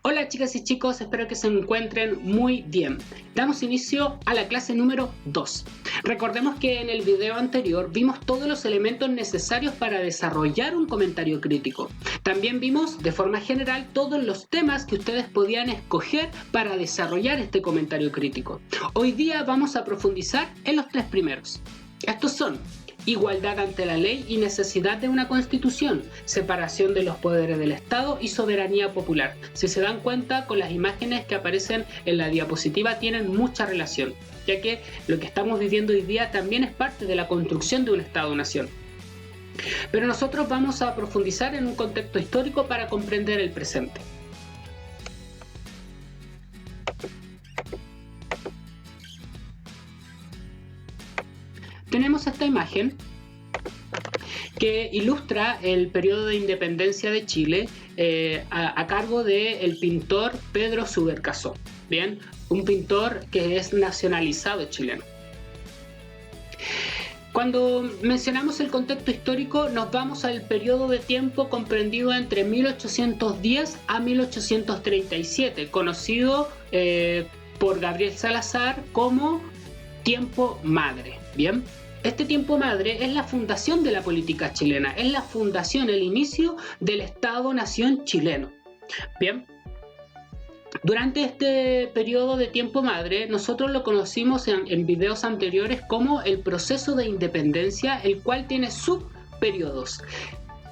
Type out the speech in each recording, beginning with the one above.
Hola chicas y chicos, espero que se encuentren muy bien. Damos inicio a la clase número 2. Recordemos que en el video anterior vimos todos los elementos necesarios para desarrollar un comentario crítico. También vimos de forma general todos los temas que ustedes podían escoger para desarrollar este comentario crítico. Hoy día vamos a profundizar en los tres primeros. Estos son: igualdad ante la ley y necesidad de una constitución, separación de los poderes del Estado y soberanía popular. Si se dan cuenta, con las imágenes que aparecen en la diapositiva tienen mucha relación, ya que lo que estamos viviendo hoy día también es parte de la construcción de un Estado-nación. Pero nosotros vamos a profundizar en un contexto histórico para comprender el presente. Tenemos esta imagen que ilustra el periodo de independencia de Chile a cargo del pintor Pedro Subercaseaux. Bien, un pintor que es nacionalizado chileno. Cuando mencionamos el contexto histórico, nos vamos al periodo de tiempo comprendido entre 1810 a 1837, conocido por Gabriel Salazar como tiempo madre. Bien. Este tiempo madre es la fundación de la política chilena, es la fundación, el inicio del Estado-nación chileno. Bien, durante este periodo de tiempo madre, nosotros lo conocimos en videos anteriores como el proceso de independencia, el cual tiene subperiodos: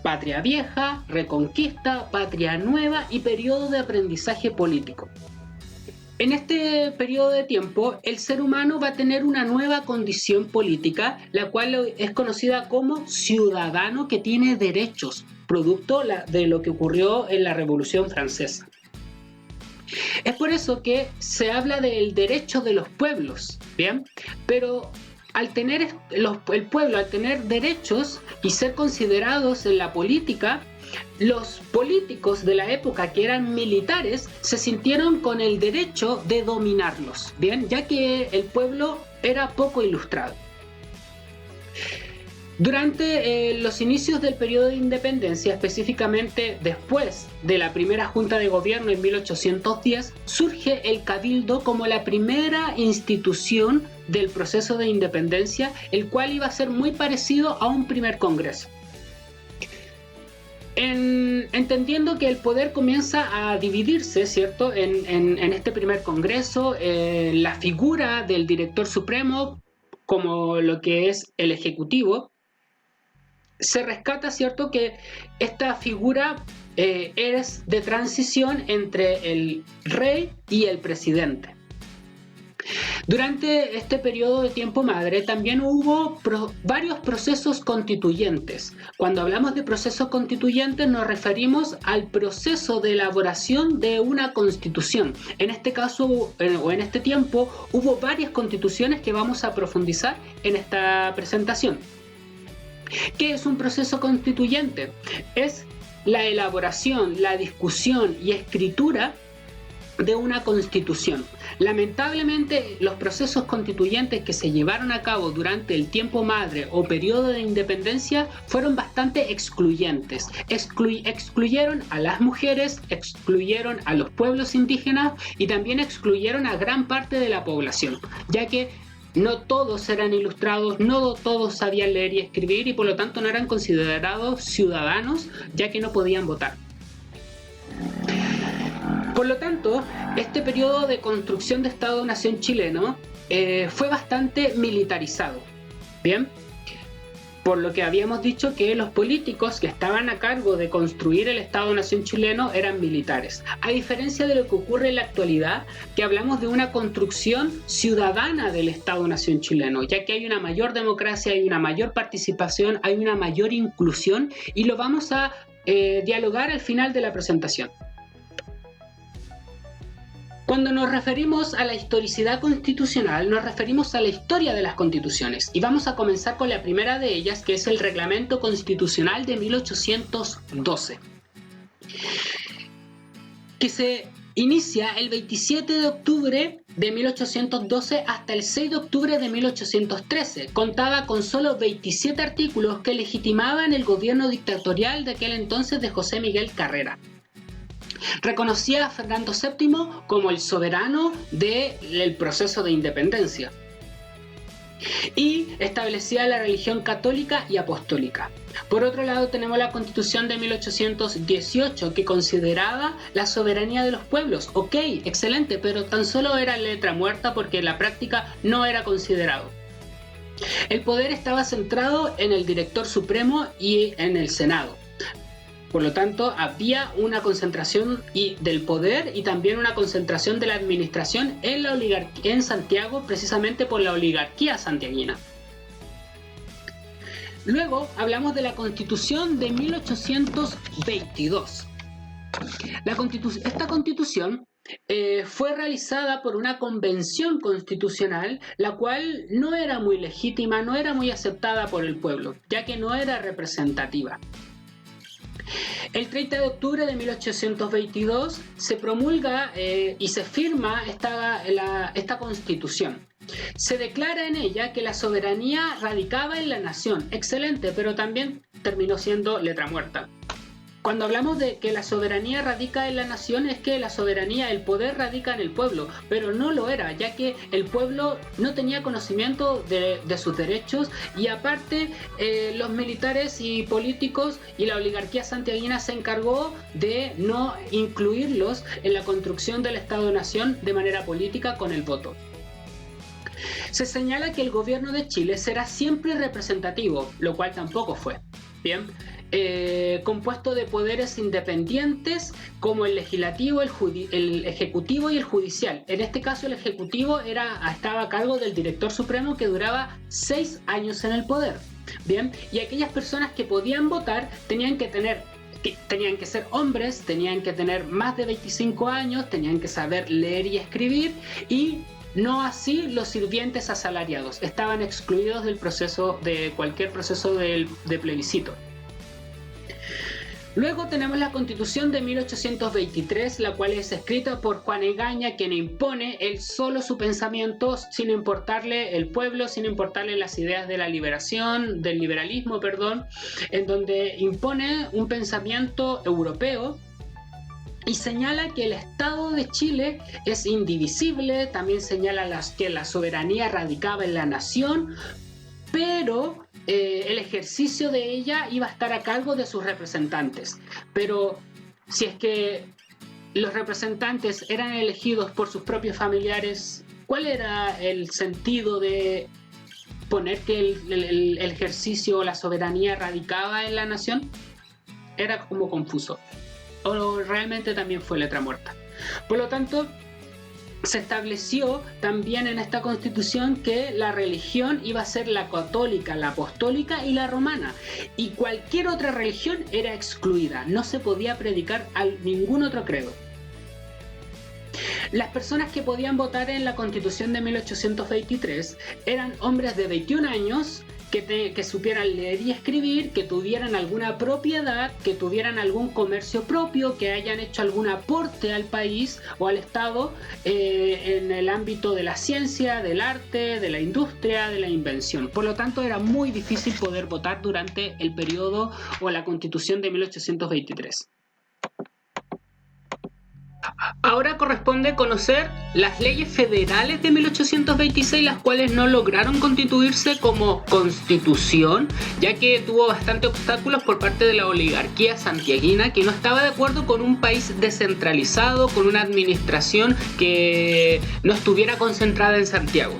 patria vieja, reconquista, patria nueva y periodo de aprendizaje político. En este periodo de tiempo, el ser humano va a tener una nueva condición política, la cual es conocida como ciudadano que tiene derechos, producto de lo que ocurrió en la Revolución Francesa. Es por eso que se habla del derecho de los pueblos, ¿bien? Pero al tener el pueblo, al tener derechos y ser considerados en la política, los políticos de la época, que eran militares, se sintieron con el derecho de dominarlos, bien, ya que el pueblo era poco ilustrado. Durante los inicios del periodo de independencia, específicamente después de la primera junta de gobierno en 1810, surge el Cabildo como la primera institución del proceso de independencia, el cual iba a ser muy parecido a un primer congreso. Entendiendo que el poder comienza a dividirse, ¿cierto? En este primer congreso, la figura del director supremo, como lo que es el ejecutivo, se rescata, ¿cierto?, que esta figura es de transición entre el rey y el presidente. Durante este periodo de tiempo madre también hubo varios procesos constituyentes. Cuando hablamos de procesos constituyentes nos referimos al proceso de elaboración de una constitución. En este caso o en este tiempo hubo varias constituciones que vamos a profundizar en esta presentación. ¿Qué es un proceso constituyente? Es la elaboración, la discusión y escritura de una constitución. Lamentablemente, los procesos constituyentes que se llevaron a cabo durante el tiempo madre o periodo de independencia fueron bastante excluyentes. Excluyeron a las mujeres, excluyeron a los pueblos indígenas y también excluyeron a gran parte de la población, ya que no todos eran ilustrados, no todos sabían leer y escribir y por lo tanto no eran considerados ciudadanos, ya que no podían votar. Por lo tanto, este periodo de construcción de Estado-nación chileno fue bastante militarizado. Bien, por lo que habíamos dicho que los políticos que estaban a cargo de construir el Estado-nación chileno eran militares. A diferencia de lo que ocurre en la actualidad, que hablamos de una construcción ciudadana del Estado-nación chileno, ya que hay una mayor democracia, hay una mayor participación, hay una mayor inclusión y lo vamos a dialogar al final de la presentación. Cuando nos referimos a la historicidad constitucional, nos referimos a la historia de las constituciones. Y vamos a comenzar con la primera de ellas, que es el Reglamento Constitucional de 1812, que se inicia el 27 de octubre de 1812 hasta el 6 de octubre de 1813. Contaba con solo 27 artículos que legitimaban el gobierno dictatorial de aquel entonces de José Miguel Carrera. Reconocía a Fernando VII como el soberano del proceso de independencia y establecía la religión católica y apostólica. Por otro lado, tenemos la Constitución de 1818, que consideraba la soberanía de los pueblos. Ok, excelente, pero tan solo era letra muerta porque en la práctica no era considerado. El poder estaba centrado en el director supremo y en el Senado. Por lo tanto, había una concentración del poder y también una concentración de la administración en Santiago, precisamente por la oligarquía santiaguina. Luego hablamos de la Constitución de 1822. Esta Constitución fue realizada por una convención constitucional, la cual no era muy legítima, no era muy aceptada por el pueblo, ya que no era representativa. El 30 de octubre de 1822 se promulga y se firma esta Constitución. Se declara en ella que la soberanía radicaba en la nación. Excelente, pero también terminó siendo letra muerta. Cuando hablamos de que la soberanía radica en la nación, es que la soberanía, el poder radica en el pueblo, pero no lo era, ya que el pueblo no tenía conocimiento de sus derechos y aparte los militares y políticos y la oligarquía santiaguina se encargó de no incluirlos en la construcción del Estado-Nación de manera política con el voto. Se señala que el gobierno de Chile será siempre representativo, lo cual tampoco fue. Bien. Compuesto de poderes independientes como el legislativo, el ejecutivo y el judicial. En este caso el ejecutivo estaba a cargo del director supremo, que duraba 6 años en el poder. Bien, y aquellas personas que podían votar tenían que ser hombres, tenían que tener más de 25 años, tenían que saber leer y escribir, y no así los sirvientes asalariados. Estaban excluidos de cualquier proceso de plebiscito. Luego tenemos la Constitución de 1823, la cual es escrita por Juan Egaña, quien impone él solo su pensamiento sin importarle el pueblo, sin importarle las ideas de la liberación, del liberalismo, en donde impone un pensamiento europeo y señala que el Estado de Chile es indivisible. También señala que la soberanía radicaba en la nación, pero el ejercicio de ella iba a estar a cargo de sus representantes. Pero si es que los representantes eran elegidos por sus propios familiares, ¿cuál era el sentido de poner que el ejercicio o la soberanía radicaba en la nación? Era como confuso. O realmente también fue letra muerta. Por lo tanto, se estableció también en esta Constitución que la religión iba a ser la católica, la apostólica y la romana, y cualquier otra religión era excluida, no se podía predicar a ningún otro credo. Las personas que podían votar en la Constitución de 1823 eran hombres de 21 años que supieran leer y escribir, que tuvieran alguna propiedad, que tuvieran algún comercio propio, que hayan hecho algún aporte al país o al Estado en el ámbito de la ciencia, del arte, de la industria, de la invención. Por lo tanto, era muy difícil poder votar durante el periodo o la Constitución de 1823. Ahora corresponde conocer las leyes federales de 1826, las cuales no lograron constituirse como constitución, ya que tuvo bastantes obstáculos por parte de la oligarquía santiaguina, que no estaba de acuerdo con un país descentralizado, con una administración que no estuviera concentrada en Santiago.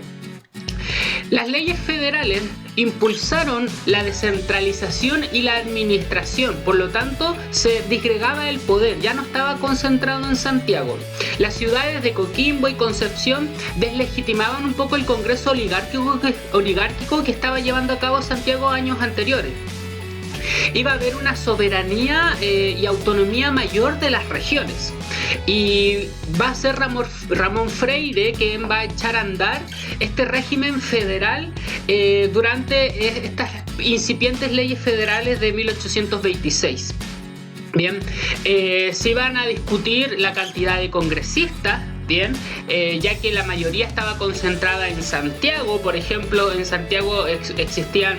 Las leyes federales impulsaron la descentralización y la administración, por lo tanto se disgregaba el poder, ya no estaba concentrado en Santiago. Las ciudades de Coquimbo y Concepción deslegitimaban un poco el Congreso oligárquico que estaba llevando a cabo Santiago años anteriores. Iba a haber una soberanía y autonomía mayor de las regiones. Y va a ser Ramón Freire quien va a echar a andar este régimen federal durante estas incipientes leyes federales de 1826. Bien, se iban a discutir la cantidad de congresistas, bien, ya que la mayoría estaba concentrada en Santiago. Por ejemplo, en Santiago existían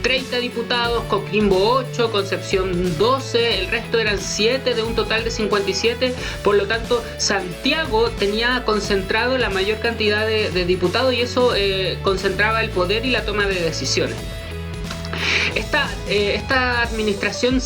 30 diputados, Coquimbo 8, Concepción 12, el resto eran 7 de un total de 57, por lo tanto Santiago tenía concentrado la mayor cantidad de diputados y eso concentraba el poder y la toma de decisiones. Esta administración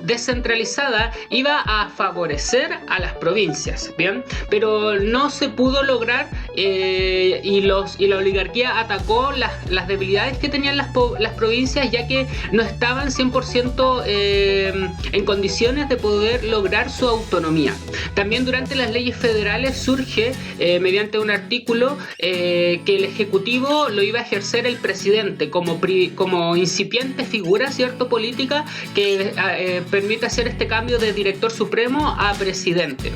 descentralizada iba a favorecer a las provincias, ¿bien? Pero no se pudo lograr y la oligarquía atacó las debilidades que tenían las provincias, ya que no estaban 100% en condiciones de poder lograr su autonomía. También durante las leyes federales surge mediante un artículo que el Ejecutivo lo iba a ejercer el presidente como incipiente figura, ¿cierto?, política que permite hacer este cambio de director supremo a presidente.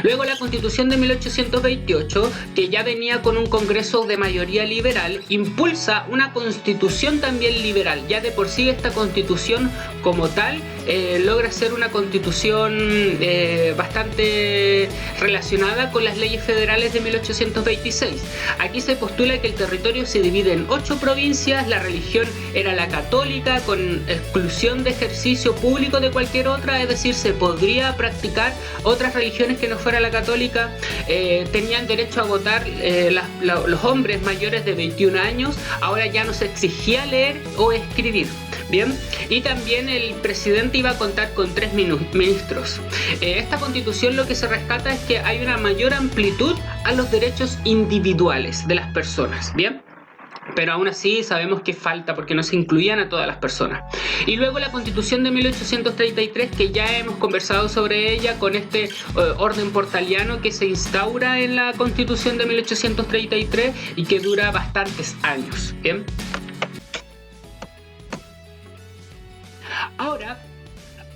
Luego la Constitución de 1828, que ya venía con un Congreso de mayoría liberal, impulsa una Constitución también liberal. Ya de por sí esta Constitución como tal logra ser una Constitución bastante relacionada con las leyes federales de 1826. Aquí se postula que el territorio se divide en 8 provincias, la religión era la católica, con exclusión de ejercicio público de cualquier otra, es decir, se podría practicar otras religiones que no fuera la católica. Tenían derecho a votar los hombres mayores de 21 años, ahora ya no se exigía leer o escribir. Bien, y también el presidente iba a contar con 3 ministros. Esta constitución lo que se rescata es que hay una mayor amplitud a los derechos individuales de las personas. Bien. Pero aún así sabemos que falta porque no se incluían a todas las personas. Y luego la Constitución de 1833, que ya hemos conversado sobre ella con este orden portaliano que se instaura en la Constitución de 1833 y que dura bastantes años. ¿Bien? Ahora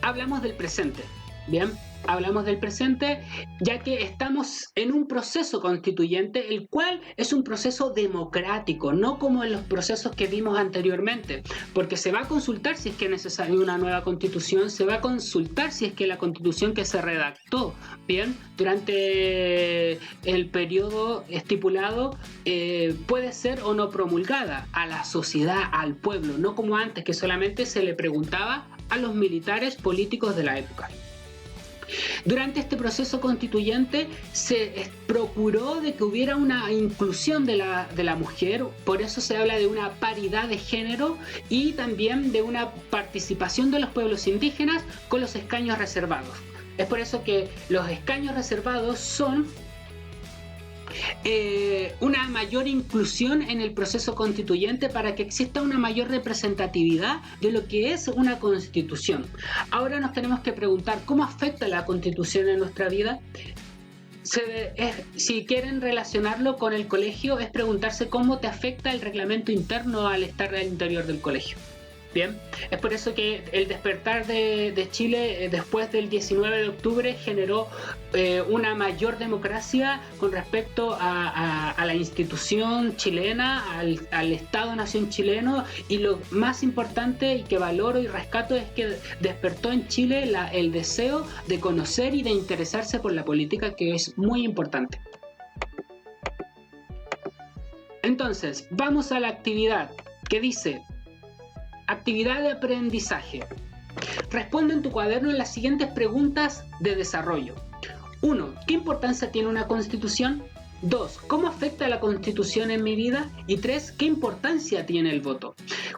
hablamos del presente. Bien. Hablamos del presente, ya que estamos en un proceso constituyente, el cual es un proceso democrático, no como en los procesos que vimos anteriormente, porque se va a consultar si es que es necesaria una nueva constitución, se va a consultar si es que la constitución que se redactó, bien, durante el periodo estipulado puede ser o no promulgada a la sociedad, al pueblo, no como antes, que solamente se le preguntaba a los militares políticos de la época. Durante este proceso constituyente se procuró de que hubiera una inclusión de la mujer, por eso se habla de una paridad de género y también de una participación de los pueblos indígenas con los escaños reservados. Es por eso que los escaños reservados son una mayor inclusión en el proceso constituyente para que exista una mayor representatividad de lo que es una constitución. Ahora nos tenemos que preguntar cómo afecta la constitución en nuestra vida. Si quieren relacionarlo con el colegio, es preguntarse cómo te afecta el reglamento interno al estar al interior del colegio. Bien, es por eso que el despertar de Chile después del 19 de octubre generó una mayor democracia con respecto a la institución chilena, al Estado-nación chileno, y lo más importante y que valoro y rescato es que despertó en Chile el deseo de conocer y de interesarse por la política, que es muy importante. Entonces, vamos a la actividad que dice: actividad de aprendizaje. Responde en tu cuaderno las siguientes preguntas de desarrollo. 1. ¿Qué importancia tiene una constitución? 2. ¿Cómo afecta la constitución en mi vida? Y 3. ¿Qué importancia tiene el voto?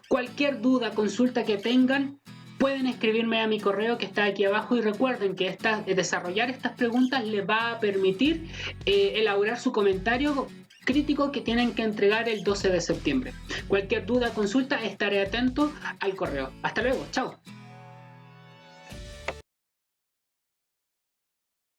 Cualquier duda, consulta que tengan, pueden escribirme a mi correo que está aquí abajo, y recuerden que desarrollar estas preguntas les va a permitir elaborar su comentario crítico que tienen que entregar el 12 de septiembre. Cualquier duda, consulta, estaré atento al correo. Hasta luego, chao.